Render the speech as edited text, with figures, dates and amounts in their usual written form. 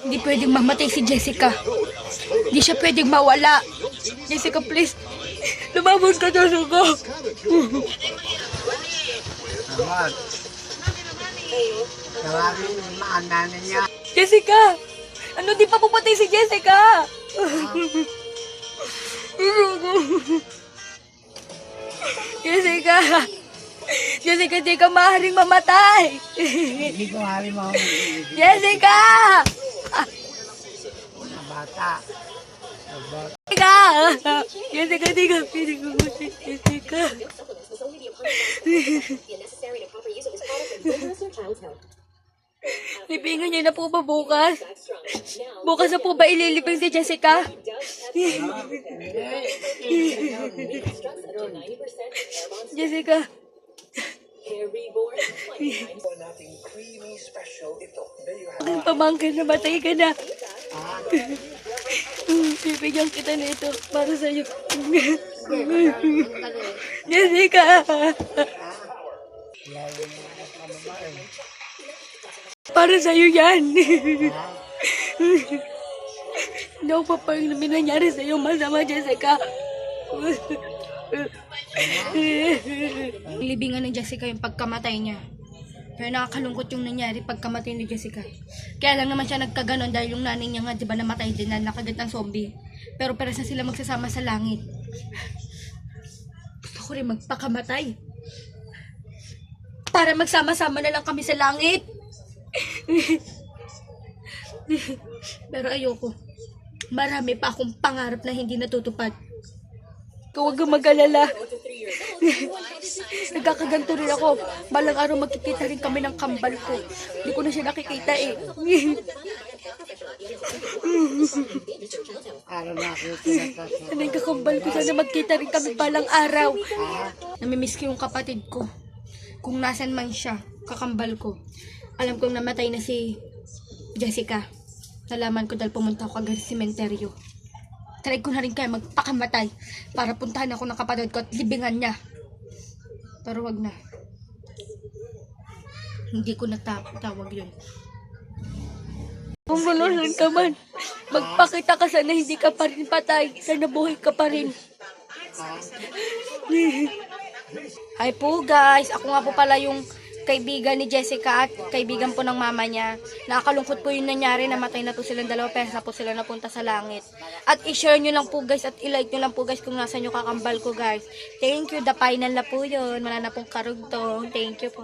Hindi pwedeng mamatay si Jessica. Hindi siya pwedeng mawala. Jessica, please. Lumabas ka, Jessica. Amat. Tawagin yung mga nanay niya. Jessica! Ano, di pa pupatay si Jessica? Jessica! Jessica, di ka maaaring mamatay! Hindi ko hari mo ang Jessica! mga bata. Jessica! Jessica, di ka pwedeng mamatay. Jessica! Libingan niyo na po ba bukas? Bukas na po ba ililibing si Jessica? Jessica. Ang pamangkin, namatay ka na. Bibigyan kita na ito para sa'yo. Jessica. Para sa'yo yan. Hindi ako papayag na minanyari sa'yo masama, Jessica. Libingan ni Jessica yung pagkamatay niya. Pero nakakalungkot yung nangyari pagkamatay ni Jessica. Kaya lang naman siya nagkaganon dahil yung nanay niya nga, diba, namatay din na nakagat ng zombie. Pero pares na sila magsasama sa langit. Gusto ko rin magpakamatay. Para magsama-sama na lang kami sa langit. Pero ayoko. Marami pa akong pangarap na hindi natutupad. Huwag kang mag-alala. Nagkakaganto rin ako. Balang araw magkikita rin kami ng kambal ko. Hindi ko na siya nakikita eh. Araw na ako tinataas. Ano yung kakambal ko? Sana magkita rin kami balang araw. Namimiss ko yung kapatid ko. Kung nasan man siya, kakambal ko. Alam kong namatay na si Jessica. Nalaman ko dahil pumunta ako agad sa sementeryo. Try ko na rin kaya magpakamatay para puntahan ako ng kapatid ko at libingan niya. Pero wag na. Hindi ko natawag yun. Kung malusan ka man, magpakita ka sana hindi ka pa rin patay. Sana buhay ka pa rin. Hi po guys, ako nga po pala yung kaibigan ni Jessica at kaibigan po ng mama niya. Nakakalungkot po yung nangyari, namatay na po silang dalawa, pero na po sila napunta sa langit. At i-share nyo lang po guys at i-like nyo lang po guys kung nasa nyo kakambal ko guys. Thank you, the final na po yun. Wala na pong karugtong. Thank you po.